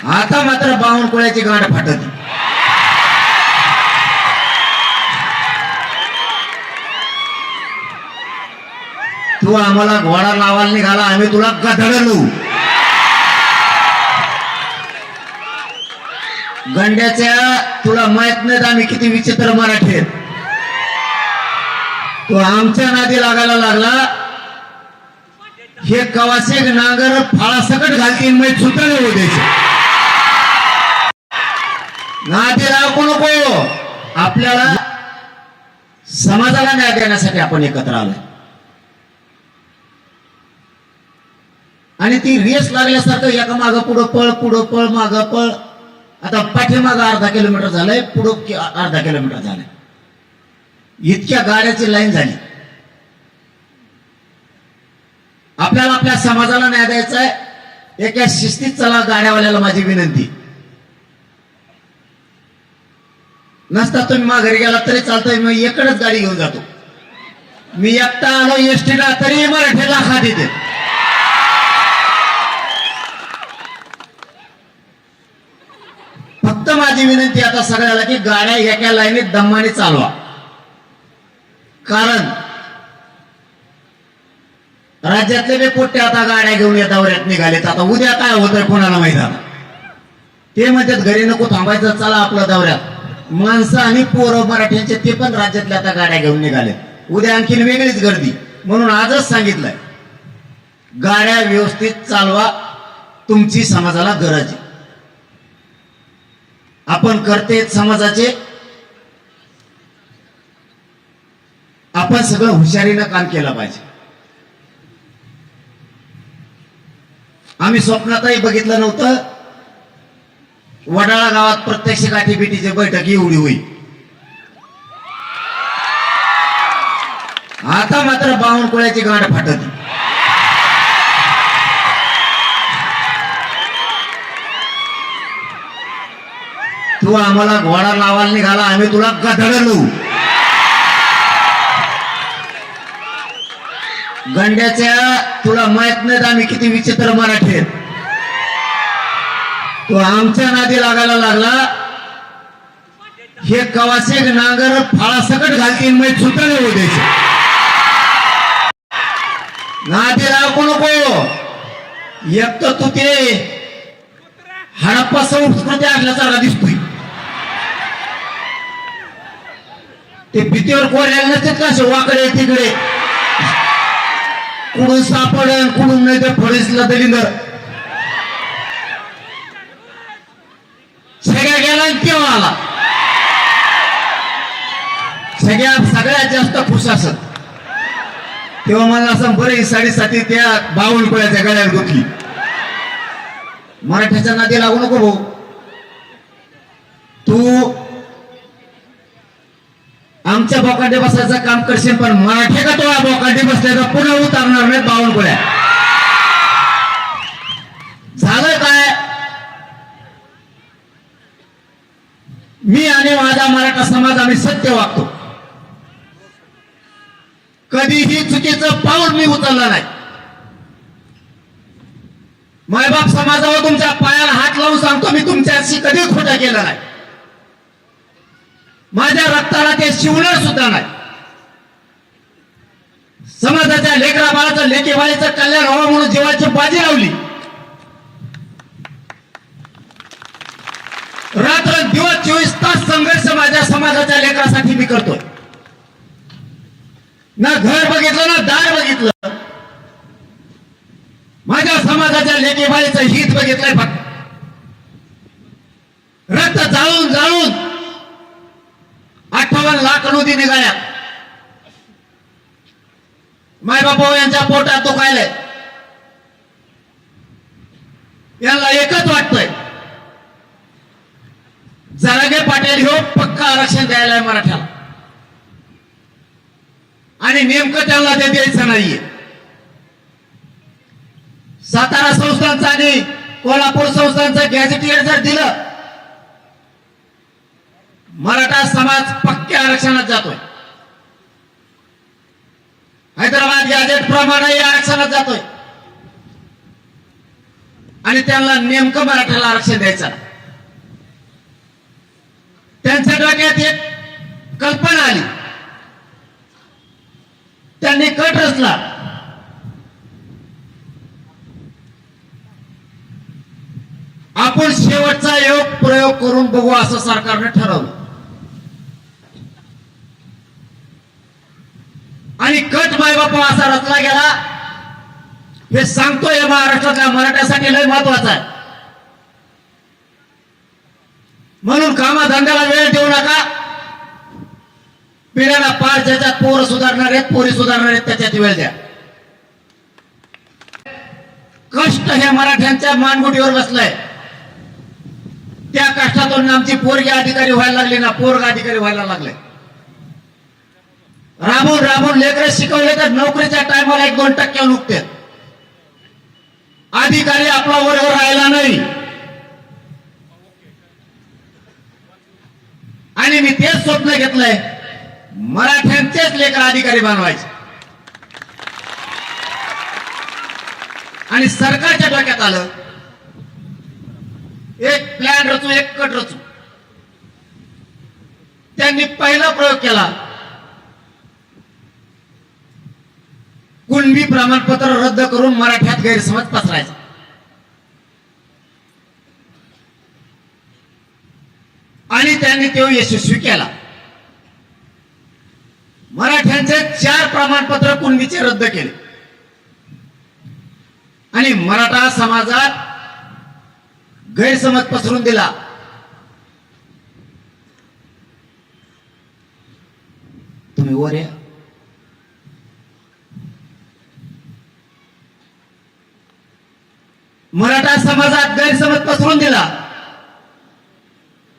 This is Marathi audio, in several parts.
आता मात्र बावनकुळ्याची गाठ फाटत. तू आम्हाला घोडा लावायला निघाला, आम्ही तुला गधडलो. गंड्याच्या तुला माहित नाहीत आम्ही किती विचित्र मराठी आहेत. तो आमच्या नादी लागायला लागला. हे कवासे नांगर फाळासकट घालतील मग सुतळे होऊ द्यायचे. नादी लागू नको. आपल्याला समाजाला न्याय देण्यासाठी आपण एकत्र आलोय आणि ती रेस लागल्यासारखं एका मागं पुढं पळ मागं पळ. आता पाठीमागं अर्धा किलोमीटर झालंय, पुढं अर्धा किलोमीटर झालंय. इतक्या गाड्याची लाईन झाली. आपल्याला आपल्या समाजाला न्याय द्यायचा आहे. एका शिस्तीत चला. गाड्यावाल्याला माझी विनंती, नसता तुम्ही माघारी गेला तरी चालतंय, मी एकच गाडी घेऊन जातो. मी एकटा आलो एसटीला तरी मराठीला खा देते. फक्त माझी विनंती आता सगळ्याला की गाड्या एका लाईनीत दमाने चालवा. कारण राज्यातले बे पोट्टे आता गाड्या घेऊन या दौऱ्यात निघालेत. आता उद्या काय होतंय कोणाला माहित. ते म्हणतात घरी नको थांबायचं, चला आपल्या दौऱ्यात. माणसं आणि पोरं मराठ्यांचे ते पण राज्यातल्या आता गाड्या घेऊन निघाले. उद्या आणखीन वेगळीच गर्दी. म्हणून आजच सांगितलंय, गाड्या व्यवस्थित चालवा. तुमची समाजाला गरज आहे. आपण करते समाजाचे. आपण सगळं हुशारीनं काम केलं पाहिजे. आम्ही स्वप्नातही बघितलं नव्हतं वडाळा गावात प्रत्यक्ष गाठीभेटीची बैठक एवढी होईल. आता मात्र बावनकुळ्याची गाठ फाटत. तू आम्हाला घोडा लावायला निघाला, आम्ही तुला गधडलो. गंड्याच्या तुला माहित नाहीत आम्ही किती विचित्र मराठी आहेत. तो आमच्या नादी लागायला लागला. हे कवासे नांगर फाळासकट घालतील मग सुतळे होऊ द्यायचे. नादी लागू नको. एक तर तू ते हडप्पा संस्कृती असल्याचा दिसतोय. ते भीतीवर कोऱ्याला नसतात का असे वाकडे तिकडे. कुठून सापड कुठून नाही ते फळीसला दलिंदर सगळ्या गेला केव्हा आला. सगळ्यात जास्त खुश असत तेव्हा मला असं बरं ही साडेसाती त्या बावनकुळ्याच्या गळ्यात गुंतली. मराठ्याच्या नादी लागू नको भाऊ. तू आमच्या बोकांडे बसायचं काम करशील, पण मराठी का तो बोकांडे बसल्याचा पुन्हा उतारणार नाही बावनकुळ्या. झालं काय, मी आणि माझा मराठा समाज आम्ही सत्य वागतो. कधीही चुकीचं पाऊल मी उचलला नाही. मायबाप समाजावर तुमच्या पायाला हात लावून सांगतो, मी तुमच्याशी कधी खोटं केलं नाही. माझ्या रक्ताला ते शिवणार सुद्धा नाही. समाजाच्या लेकरा बाळाचं लेकीबाळीचं कल्याण व्हावं म्हणून जीवाची बाजी लावली. रात्र दिवस 24 तास संघर्ष माझ्या समाजाच्या लेकरासाठी मी करतोय. ना घर बघितलं ना दार बघितलं. माझ्या समाजाच्या लेकीबाळीचं हित बघितलंय. फक्त रक्त जाळून जाळून 58 लाख नोंदी निघाल्या. मायबापा यांच्या पोटात दुखायलंय. यांना एकच वाटतंय, जरागे पाटील हे पक्का आरक्षण द्यायला आहे मराठ्याला. आणि नेमकं त्यांना ते द्यायचं नाहीये. सातारा संस्थांचं आणि कोल्हापूर संस्थांचं गॅझेटियर जर दिलं, मराठा समाज पक्क्या आरक्षणात जातोय. हैदराबाद गॅझेट प्रमाणे आरक्षणात जातोय. आणि त्यांना नेमकं मराठ्याला आरक्षण द्यायचं. त्यांच्या डोक्यात एक कल्पना आली, त्यांनी कट रचला. आपण शेवटचा योग प्रयोग करून बघू असं सरकारने ठरवलं आणि कट मायबापा असा रचला गेला. हे सांगतोय महाराष्ट्रातल्या मराठ्यासाठी लय महत्वाचं आहे. म्हणून कामाधंद्याला वेळ देऊ नका. पिढ्याला पार ज्याच्यात पोरं सुधारणार आहेत, पोरी सुधारणार आहेत, त्याच्यात वेळ द्या. कष्ट हे मराठ्यांच्या मानगुटीवर बसलंय. त्या कष्टातून आमची पोरगी अधिकारी व्हायला लागली ना, पोरग अधिकारी व्हायला लागले. राबून राबून लेकरं शिकवले तर नोकरीच्या टायमाला 1-2% नुकते. अधिकारी आपला वर्ग राहिला नाही. आणि मी तेच स्वप्न घेतलंय, मराठ्यांचेच लेकर अधिकारी बनवायचे. आणि सरकारच्या डोक्यात आलं एक प्लॅन रचू, एक कट रचू. त्यांनी पहिला प्रयोग केला, कुणबी प्रमाणपत्र रद्द करून मराठ्यात गैरसमज पसरायचा. आणि त्यांनी तो यशस्वी केला. मराठ्यांचे 4 प्रमाणपत्र कुणबीचे रद्द केले आणि मराठा समाजात गैरसमज पसरून दिला. तुम्ही वर या. मराठा समाजात गैरसमज पसरून दिला.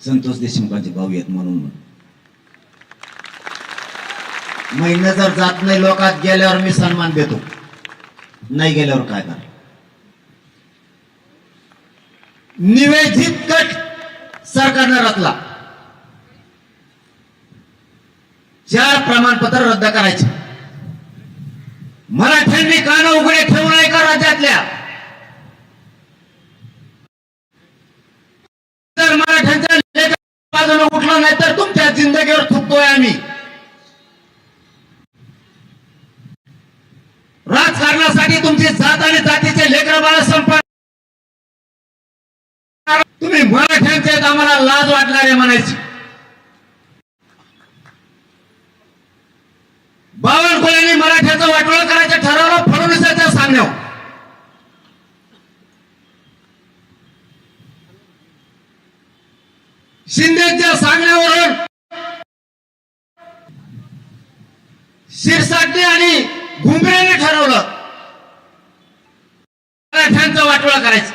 संतोष देशमुखांचे भाऊ आहेत म्हणून महिना जर जात नाही लोकात गेल्यावर मी सन्मान देतो, नाही गेल्यावर काय करा. निवेदित कट सरकारने रचला. 4 प्रमाणपत्र रद्द करायचे. मराठ्यांनी कान उघडे ठेवू नये का राज्यातल्या? तर मराठ्यांच्या बाजूला उठलं नाही तर तुमच्या जिंदगीवर थुकतोय आम्ही. राजकारणासाठी तुमची जात आणि जातीचे लेकर बाळ संपणार. तुम्ही मराठ्यांचे आम्हाला लाज वाटणारे म्हणायची. बावनकुळ्यांनी मराठ्याचं वाटोळं करायचं ठरवलं फडणवीसाच्या सांगण्यावर. शिंदेच्या सांगण्यावरून शिरसाटणे आणि घुमरेने ठरवलं मराठ्यांचं वाटोळं करायचं.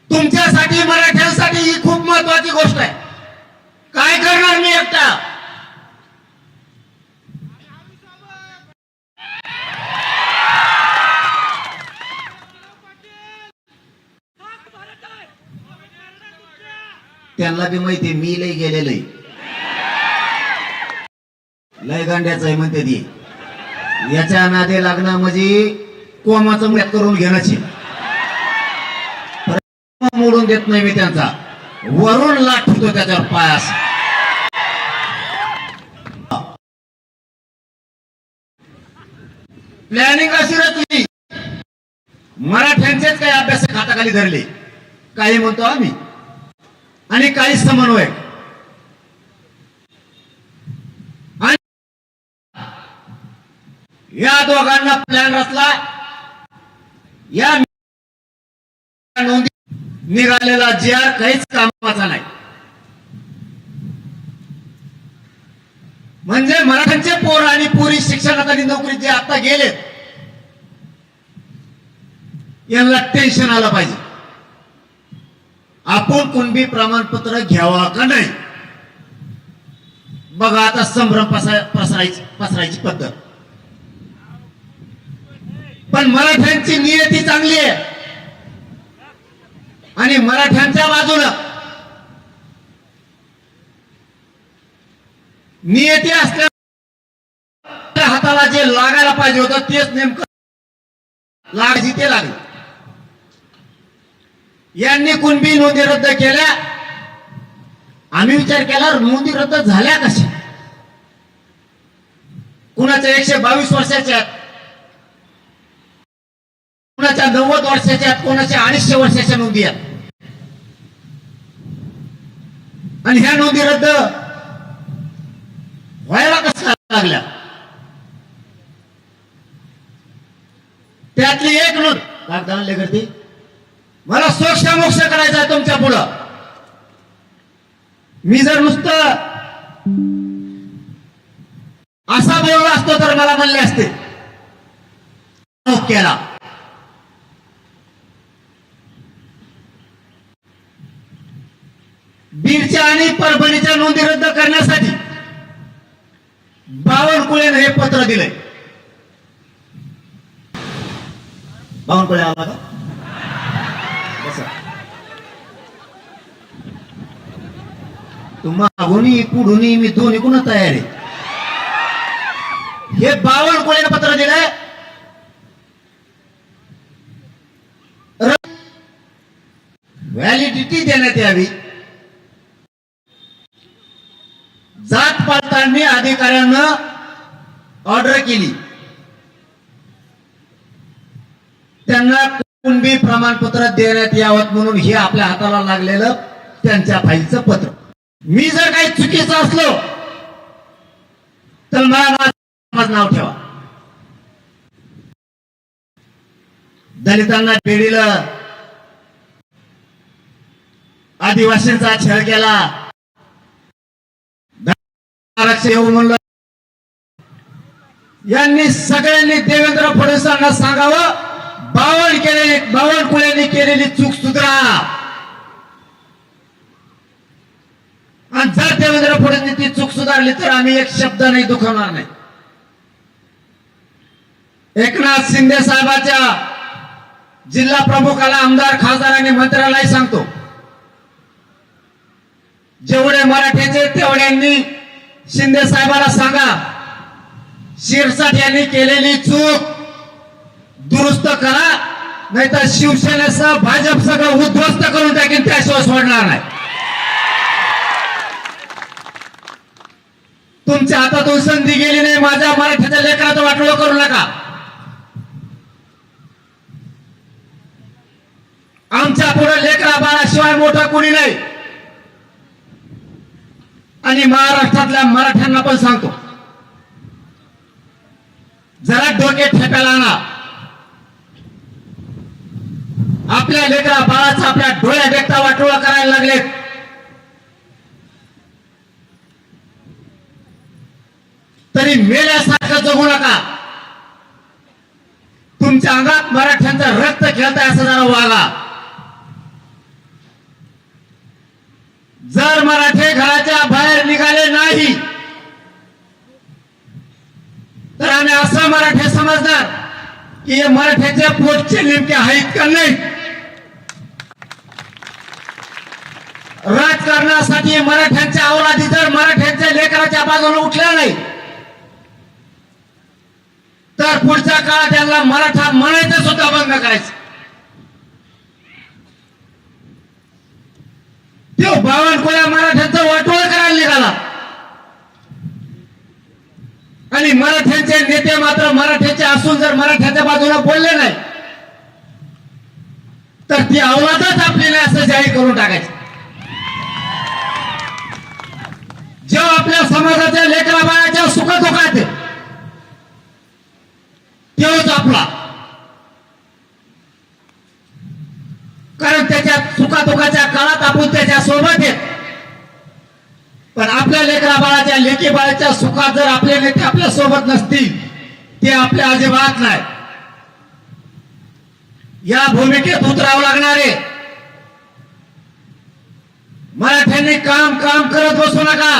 तुमच्यासाठी मराठ्यांसाठी ही खूप महत्वाची गोष्ट आहे. काय करणार मी एकटा? त्यांना बी माहिती मी लय गेलेलं आहे, लय गांड्याचं आहे म्हणते ती. याच्या नादे लागणं म्हणजे कोमाचं मुळ्यात करून घेण्याची. मोडून देत नाही मी त्यांचा, वरून लाट ठेवतो त्याच्यावर पायास. प्लॅनिंग अशी रचली, मराठ्यांचेच काही अभ्यास हाताखाली धरले. काही म्हणतो आम्ही आणि काही समन्वय. या दोघांना प्लॅन रचला. या नोंदी निघालेला जीआर काहीच कामाचा नाही. म्हणजे मराठ्यांचे पोर आणि पोरी शिक्षणात आणि नोकरीत जे आता गेलेत यांना टेन्शन आलं पाहिजे. आपण कुणबी प्रमाणपत्र घ्यावा का नाही? बघा आता संभ्रम पसरायची पद्धत. पण मराठ्यांची नियती चांगली आहे आणि मराठ्यांच्या बाजूला नियती असल्या हाताला जे लागायला पाहिजे होतं तेच नेमकं लाग जिथे लागली. यांनी कुणबी नोंदी रद्द केल्या. आम्ही विचार केला नोंदी रद्द झाल्या कशा. कुणाच्या 122 वर्षाच्या आहेत, कुणाच्या 90 वर्षाच्या आहेत, कोणाच्या 250 वर्षाच्या नोंदी आहेत. आणि ह्या नोंदी रद्द व्हायला कशा लागल्या. त्यातली एक नोंद कागदानले करते. मला सोक्ष मोक्ष करायचा आहे तुमच्या पुढं. मी जर नुसतं असा बोललो असतो तर मला म्हणले असते केला. बीडच्या आणि परभणीच्या नोंदी रद्द करण्यासाठी बावनकुळेने हे पत्र दिलंय. बावनकुळे आला का? मागूनही पुढूनही मी दोन्ही कोण तयार आहे. हे बावनकुळे पत्र दिलंय. व्हॅलिडिटी देण्यात यावी. जात पडताळणी अधिकाऱ्यांना ऑर्डर केली. त्यांना कुणबी प्रमाणपत्र देण्यात यावं म्हणून हे आपल्या हाताला लागलेलं त्यांच्या फाईलचं पत्र. मी जर काही चुकीचं असलो तर मला माझं नाव ठेवा. दलितांना पिढीलं, आदिवासींचा छळ केला, आरक्षण येऊ म्हणलं. यांनी सगळ्यांनी देवेंद्र फडणवीसांना सांगावं बावनकुळेंनी केलेली चूक सुधारा. आणि जर देवेंद्र फडणवीस ती चूक सुधारली तर आम्ही एक शब्द नाही दुखवणार नाही. एकनाथ शिंदे साहेबाच्या जिल्हा प्रमुखाला, आमदार, खासदार आणि मंत्र्यालाही सांगतो, जेवढे मराठ्याचे तेवढ्यांनी शिंदे साहेबाला सांगा शिरसाट यांनी केलेली चूक दुरुस्त करा, नाहीतर शिवसेनेसह भाजप सगळं उद्ध्वस्त करून टाकेन, त्याशिवाय सोडणार नाही. तुमच्या हातातून संधी गेली नाही. माझ्या मराठ्याच्या लेकराचं वाटोळं करू नका. आमच्या पुढे लेकरा बाळाशिवाय मोठा कोणी नाही. आणि महाराष्ट्रातल्या मराठ्यांना पण सांगतो, जरा डोके ठेप्याला आणा. आपल्या लेकरा बाळाचा आपल्या डोळ्या देखता वाटोळं करायला लागलेत. तरी मेल्यासारखं जगू नका. तुमच्या अंगात मराठ्यांचं रक्त खेळताय असं जरा वागा. जर मराठे घराच्या बाहेर निघाले नाही तर आम्ही असं मराठे समजणार की हे मराठ्याच्या पोटचे नेमके आहेत का नाही. राजकारणासाठी मराठ्यांच्या अवलादी जर मराठ्यांच्या लेकराच्या बाजूला उठल्या नाही तर पुढच्या काळात त्यांना मराठा म्हणायचं सुद्धा बंद करायचं. तो बावनकुळ्या मराठ्यांचं वाटोळं करायला निघाला आणि मराठ्यांचे नेते मात्र मराठ्याचे असून जर मराठ्याच्या बाजूला बोलले नाही तर ती अवलादच आपली नाही असं जाहीर करून टाकायचं. जेव्हा आपल्या समाजाच्या लेकरा बाळाच्या सुखदुःखात तेव्हाच आपला, कारण त्याच्या सुखादुःखाच्या काळात आपण त्याच्या सोबत येत. पण आपल्या लेकरा बाळाच्या लेकी बाळाच्या सुखात जर आपले नेते आपल्या सोबत नसतील ते आपल्या अजिबात नाही. या भूमिकेत उतरावं लागणारे मराठ्यांनी काम करत बसू नका.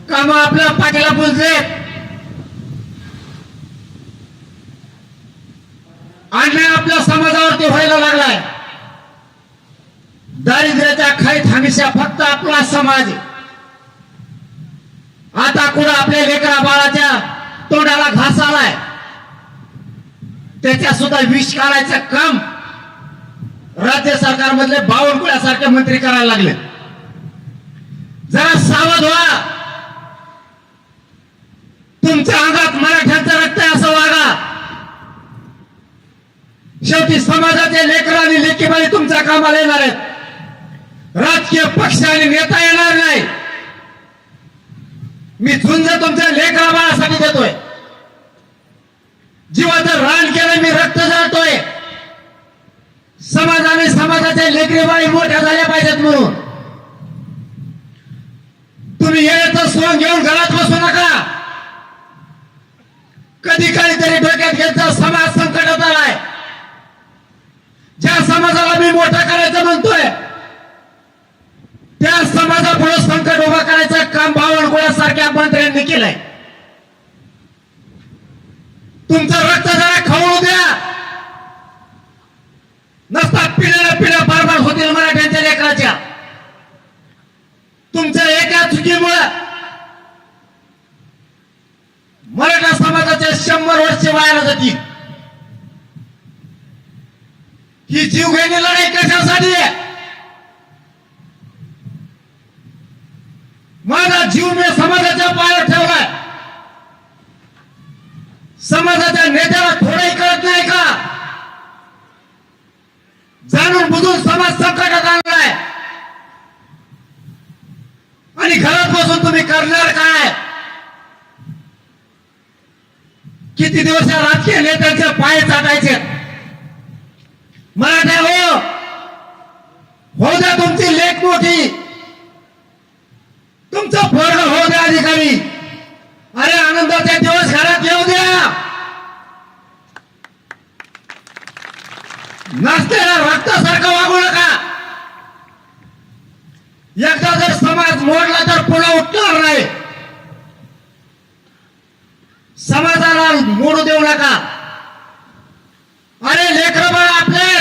काम आपल्या पाठीला पुजले. अन्याय आपल्या समाजावरती व्हायला लागलाय. दारिद्र्याच्या खाईत हमेशा फक्त आपला समाज. आता कुठं आपल्या लेकरा बाळाच्या तोंडाला घास आलाय. त्याच्या सुद्धा विष काढायचं काम राज्य सरकारमधले बावनकुळ्यासारखे मंत्री करायला लागले. जरा सावध व्हा. तुमच्या अंगात मराठ्यांचं रक्त आहे असं वागा. शेवटी समाजाचे लेकर आणि लेकीबाई तुमच्या कामाला येणार आहेत. राजकीय पक्ष आणि नेता येणार नाही. मी झुंज तुमच्या लेकरा बाळासाठी देतोय. जीवाचं रान केलं, मी रक्त जाळतोय. समाजाने समाजाचे लेकरी बाई मोठ्या झाल्या पाहिजेत म्हणून. तुम्ही येण्याचं सोंग घेऊन घरात बसू नका. कधी काहीतरी डोक्यात घ्यायचा समाज संकटात आलाय. ज्या समाजाला मी मोठा करायचं म्हणतोय त्या समाजापुढे संकट उभा करायचं काम बावनकुळ्यासारख्या मंत्र्यांनी केलंय. तुमचं रक्त जरा खवळू द्या. नसता पिढ्या पिढ्या बरबाद होतील मराठ्यांच्या लेकराच्या. तुमच्या एका चुकीमुळे मराठा समाजाचे 100 वर्ष वायाला जातील. ही जीवघेणी लढाई कशासाठी आहे? माझा जीव मी समाजाच्या पायावर ठेवलाय. समाजाच्या नेत्याला थोडंही कळत नाही का? जाणून बुजून समाज संकटात आणलाय आणि घरात बसून तुम्ही करणार काय? किती दिवस या राजकीय नेत्यांचे पाय चाटायचे? मराठा हो द्या तुमची लेख मोठी, तुमचा पोरग हो द्या अधिकारी. अरे आनंदाचे दिवस घरात येऊ द्या. नाचतेला रक्तासारखं वागू नका. एकदा जर समाज मोडला तर पुन्हा उठणार नाही. समाजाला मोडू देऊ नका. अरे लेकरं बाळ आपले,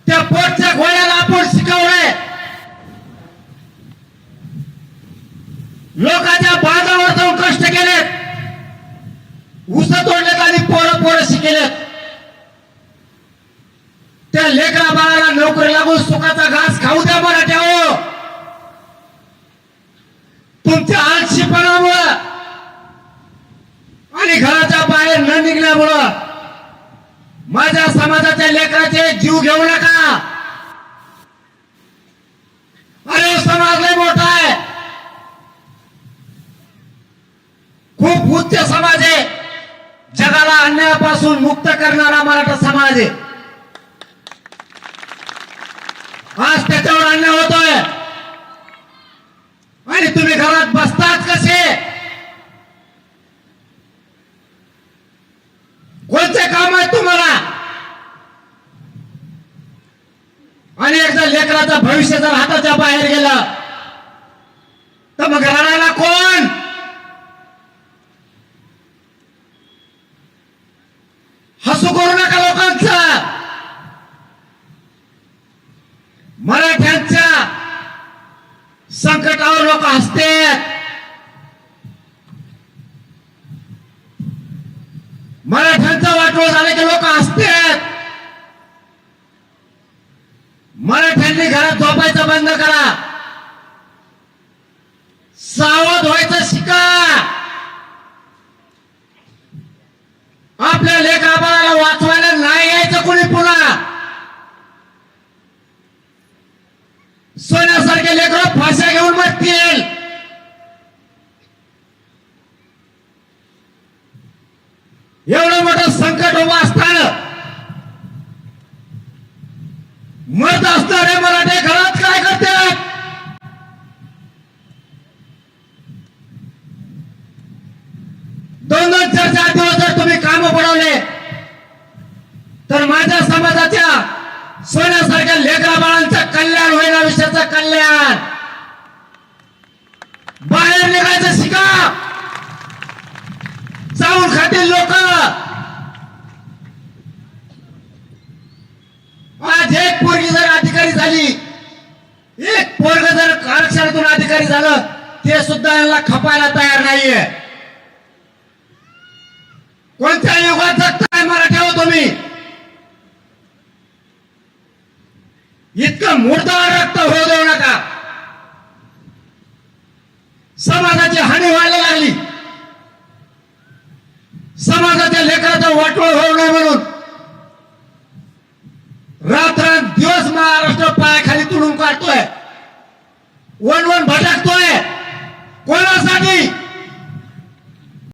त्या पोटच्या गोळ्याला आपण शिकवलंय. लोकांच्या बाजावर जाऊन कष्ट केलेत, ऊस तोडलेत आणि पोरं शिकेलेत. त्या लेकरा बाळाला नोकरी लागून सुखाचा घास खाऊ द्या मराठ्या हो. तुमच्या आळशीपणामुळं आणि घराच्या बाहेर न निघण्यामुळं माझ्या समाजाच्या लेकराचे जीव घेऊ नका. अरे समाज लय मोठा आहे, खूप उच्च समाज आहे. जगाला अन्यायापासून मुक्त करणारा मराठा समाज आहे. आज त्याच्यावर अन्याय होतोय आणि तुम्ही घरात बसतात कसे? कोणते काम आहे तुम्हाला? आणि एकदा लेकराचं भविष्य जर हाताच्या बाहेर गेलं तर मग रडायला कोण? हसू करू नका लोकांचं. मराठ्यांच्या संकटावर लोक हसतात. मराठ्यांचं वाटोळ झालं की लोक हसतात. मराठ्यांनी घरात झोपायचं बंद करा. सावध व्हायचं शिका. आपल्या लेकरा बाळाला वाचवायला नाही यायचं कोणी पुन्हा. सोन्यासारखे लेकरं फाश्या घेऊन मरतील. एवढं मोठं संकट उभं असताना मत असणारे मराठे घरात काय करतात? दोन 4 दिवस जर तुम्ही काम पडवले तर माझ्या समाजाच्या सोन्यासारख्या लेकरा बाळांचं कल्याण होईल. आयुष्याचं कल्याण. बाहेर निघायचं शिका. जाऊन खातील लोक. आज एक पोरगी जर अधिकारी झाली, एक पोरग जर आरक्षणातून अधिकारी झालं, ते सुद्धा यांना खपायला तयार नाहीये. कोणत्या युगात जगताय मराठी हो तुम्ही? इतकं मुर्दार रक्त होऊ देऊ नका. समाजाची हानी व्हायला लागली, समाजाच्या लेकराचं वाटोळ होऊ नये म्हणून रात्रंदिवस महाराष्ट्र पायाखाली तुडून काढतोय, वन वन भटकतोय. कोणासाठी?